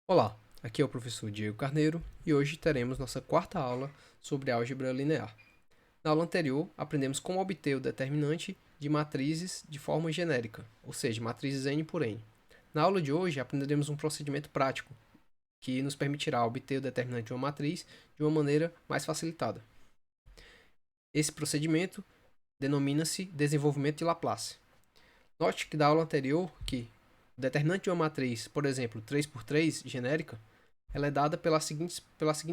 Olá, aqui é o professor Diego Carneiro e hoje teremos nossa quarta aula sobre álgebra linear. Na aula anterior, aprendemos como obter o determinante de matrizes de forma genérica, ou seja, matrizes n por n. Na aula de hoje, aprenderemos um procedimento prático que nos permitirá obter o determinante de uma matriz de uma maneira mais facilitada. Esse procedimento denomina-se desenvolvimento de Laplace. Note que da aula anterior que o determinante de uma matriz, por exemplo, 3 por 3 genérica, ela é dada pela seguinte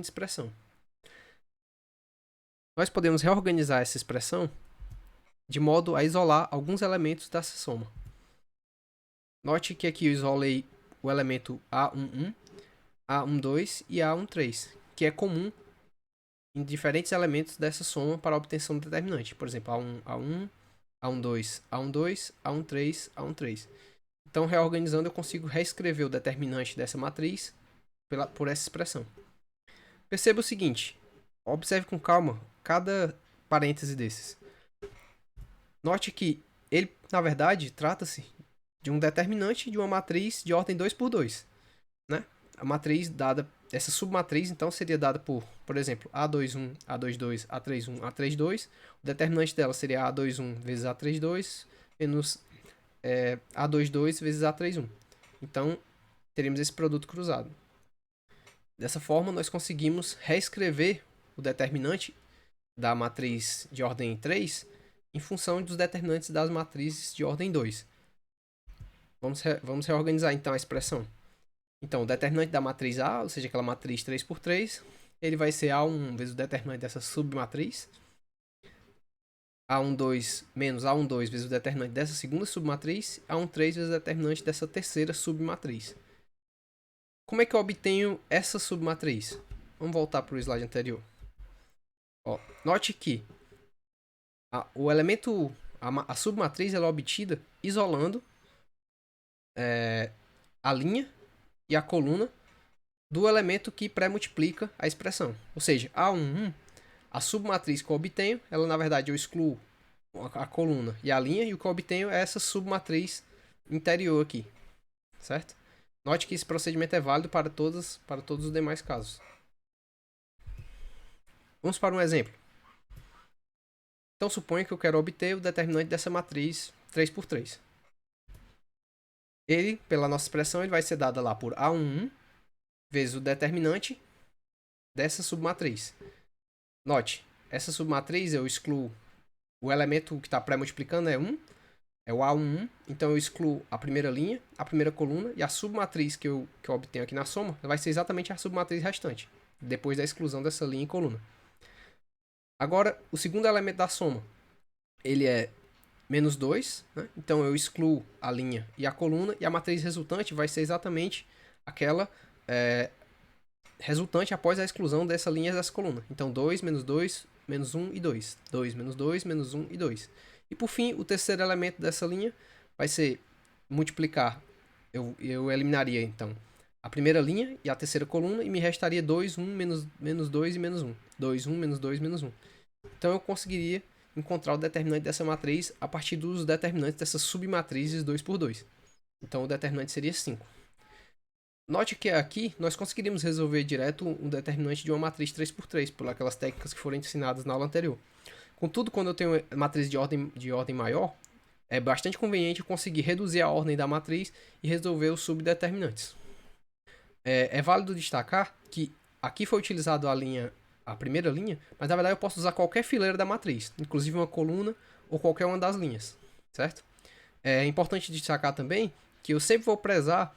expressão. Nós podemos reorganizar essa expressão de modo a isolar alguns elementos dessa soma. Note que aqui eu isolei o elemento A11, A12 e A13, que é comum em diferentes elementos dessa soma para a obtenção do determinante. Por exemplo, A1, A1, A12, A12, A13, A13. Então, reorganizando, eu consigo reescrever o determinante dessa matriz por essa expressão. Perceba o seguinte, observe com calma cada parêntese desses. Note que ele, na verdade, trata-se de um determinante de uma matriz de ordem 2 por 2. Né? A matriz dada, essa submatriz, então, seria dada por exemplo, A21, A22, A31, A32. O determinante dela seria A21 vezes A32 menos A22 vezes A31. Então, teríamos esse produto cruzado. Dessa forma, nós conseguimos reescrever o determinante da matriz de ordem 3 em função dos determinantes das matrizes de ordem 2. Vamos reorganizar então a expressão. Então, o determinante da matriz A, ou seja, aquela matriz 3 por 3, ele vai ser A1 vezes o determinante dessa submatriz. A12 menos A12 vezes o determinante dessa segunda submatriz. A13 vezes o determinante dessa terceira submatriz. Como é que eu obtenho essa submatriz? Vamos voltar para o slide anterior. Note que o elemento, a submatriz, ela é obtida isolando a linha e a coluna do elemento que pré-multiplica a expressão. Ou seja, A11, a submatriz que eu obtenho, ela na verdade eu excluo a coluna e a linha, e o que eu obtenho é essa submatriz interior aqui, certo? Note que esse procedimento é válido para todos os demais casos. Vamos para um exemplo. Então suponha que eu quero obter o determinante dessa matriz 3 por 3. Ele, pela nossa expressão, ele vai ser dado lá por A11 vezes o determinante dessa submatriz. Note, essa submatriz eu excluo o elemento que está pré-multiplicando é 1, é o A11, então eu excluo a primeira linha, a primeira coluna, e a submatriz que eu obtenho aqui na soma vai ser exatamente a submatriz restante, depois da exclusão dessa linha e coluna. Agora, o segundo elemento da soma, ele é menos 2, né? Então eu excluo a linha e a coluna, e a matriz resultante vai ser exatamente aquela resultante após a exclusão dessa linha e dessa coluna. Então 2, menos 1 e 2. 2, menos 2, menos 1 e 2. E por fim, o terceiro elemento dessa linha vai ser multiplicar. Eu eliminaria então a primeira linha e a terceira coluna, e me restaria 2, 1, menos 2 e menos 1. 2, 1, menos 2, menos 1. Então eu conseguiria encontrar o determinante dessa matriz a partir dos determinantes dessas submatrizes 2 por 2. Então o determinante seria 5. Note que aqui nós conseguiríamos resolver direto um determinante de uma matriz 3 por 3 por aquelas técnicas que foram ensinadas na aula anterior. Contudo, quando eu tenho matriz de ordem maior, é bastante conveniente eu conseguir reduzir a ordem da matriz e resolver os subdeterminantes. É válido destacar que aqui foi utilizado a primeira linha, mas na verdade eu posso usar qualquer fileira da matriz, inclusive uma coluna ou qualquer uma das linhas, certo? É importante destacar também que eu sempre vou prezar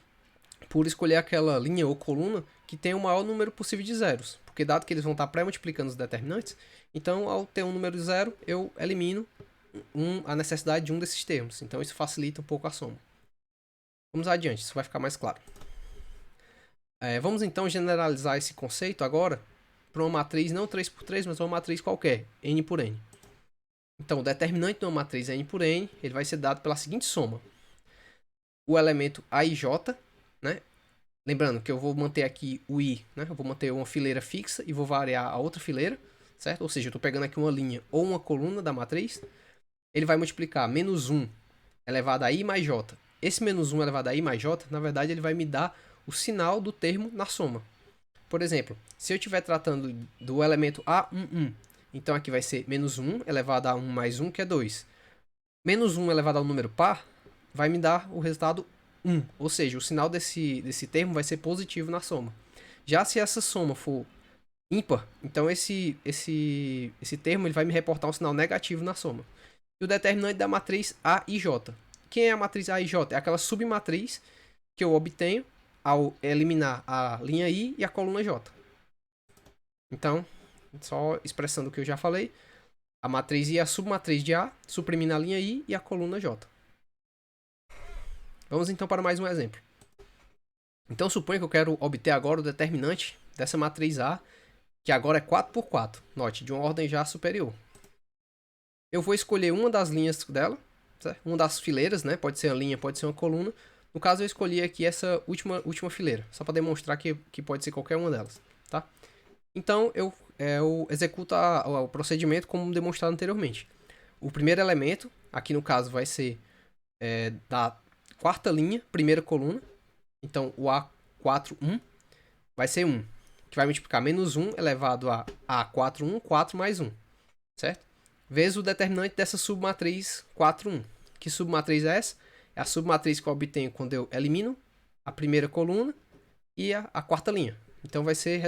por escolher aquela linha ou coluna que tem o maior número possível de zeros, porque dado que eles vão estar pré-multiplicando os determinantes, então ao ter um número zero, eu elimino a necessidade de um desses termos, então isso facilita um pouco a soma. Vamos adiante, isso vai ficar mais claro. Vamos então generalizar esse conceito agora para uma matriz não 3 por 3, mas uma matriz qualquer, n por n. Então, o determinante de uma matriz n por n, ele vai ser dado pela seguinte soma. O elemento a e j, né? Lembrando que eu vou manter aqui o i, né? Eu vou manter uma fileira fixa e vou variar a outra fileira, certo? Ou seja, eu estou pegando aqui uma linha ou uma coluna da matriz. Ele vai multiplicar menos 1 elevado a i mais j. Esse menos 1 elevado a i mais j, na verdade, ele vai me dar o sinal do termo na soma. Por exemplo, se eu estiver tratando do elemento A11, então aqui vai ser menos 1 elevado a 1 mais 1, que é 2. Menos 1 elevado a um número par vai me dar o resultado 1, ou seja, o sinal desse termo vai ser positivo na soma. Já se essa soma for ímpar, então esse termo ele vai me reportar um sinal negativo na soma. E o determinante da matriz A e J. Quem é a matriz A e J? É aquela submatriz que eu obtenho ao eliminar a linha I e a coluna J. Então, só expressando o que eu já falei, a matriz I é a submatriz de A, suprimindo a linha I e a coluna J. Vamos então para mais um exemplo. Então, suponha que eu quero obter agora o determinante dessa matriz A, que agora é 4 por 4. Note, de uma ordem já superior. Eu vou escolher uma das linhas dela, certo? Uma das fileiras, né? Pode ser uma linha, pode ser uma coluna. No caso, eu escolhi aqui essa última fileira, só para demonstrar que pode ser qualquer uma delas, tá? Então, eu executo o procedimento como demonstrado anteriormente. O primeiro elemento, aqui no caso, vai ser da quarta linha, primeira coluna. Então, o A41 vai ser 1, que vai multiplicar menos 1 elevado a A41, 4 mais 1, certo? Vezes o determinante dessa submatriz 41. Que submatriz é essa? É a submatriz que eu obtenho quando eu elimino a primeira coluna e a quarta linha. Então vai ser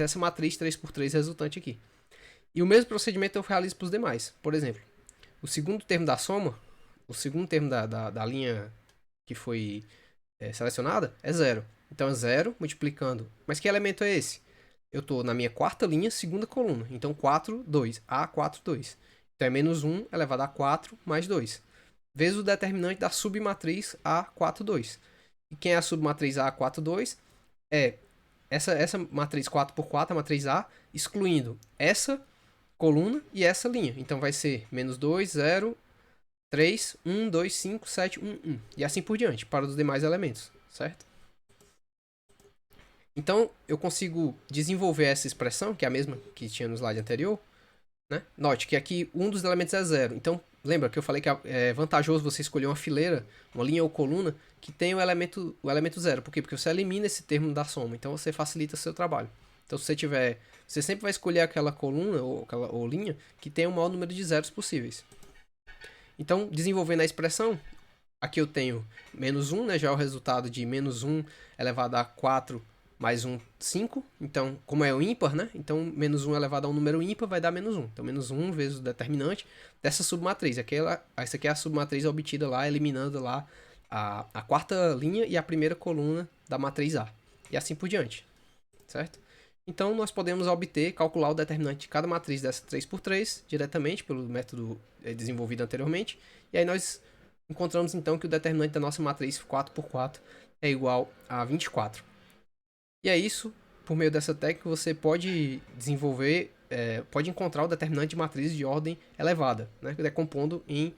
essa matriz 3×3 resultante aqui. E o mesmo procedimento eu realizo para os demais. Por exemplo, o segundo termo da soma, o segundo termo da linha que foi selecionada é 0. Então é 0 multiplicando. Mas que elemento é esse? Eu estou na minha quarta linha, segunda coluna. Então 4, 2. A4, 2. Então é menos 1 elevado a 4 mais 2. Vezes o determinante da submatriz A4, 2. E quem é a submatriz A4, 2? É essa matriz 4 por 4, a matriz A, excluindo essa coluna e essa linha. Então vai ser menos 2, 0, 3, 1, 2, 5, 7, 1, 1. E assim por diante, para os demais elementos, certo? Então, eu consigo desenvolver essa expressão, que é a mesma que tinha no slide anterior, né? Note que aqui um dos elementos é 0. Então, lembra que eu falei que é vantajoso você escolher uma fileira, uma linha ou coluna, que tem o elemento 0. Por quê? Porque você elimina esse termo da soma. Então, você facilita o seu trabalho. Então, se você tiver... Você sempre vai escolher aquela coluna ou linha que tem o maior número de zeros possíveis. Então, desenvolvendo a expressão, aqui eu tenho menos 1, né? Já é o resultado de menos 1 elevado a 4 mais 1, 5. Então, como é o ímpar, né? Então, menos 1 elevado a um número ímpar vai dar menos 1. Então, menos 1 vezes o determinante dessa submatriz. Essa aqui é a submatriz obtida lá, eliminando lá a quarta linha e a primeira coluna da matriz A. E assim por diante, certo? Então, nós podemos calcular o determinante de cada matriz dessa 3×3 diretamente pelo método desenvolvido anteriormente. E aí nós encontramos então que o determinante da nossa matriz 4×4 é igual a 24. E é isso, por meio dessa técnica você pode desenvolver, pode encontrar o determinante de matrizes de ordem elevada, né, decompondo em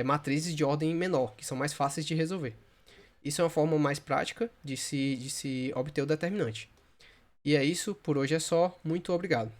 matrizes de ordem menor, que são mais fáceis de resolver. Isso é uma forma mais prática de se obter o determinante. E é isso, por hoje é só, muito obrigado.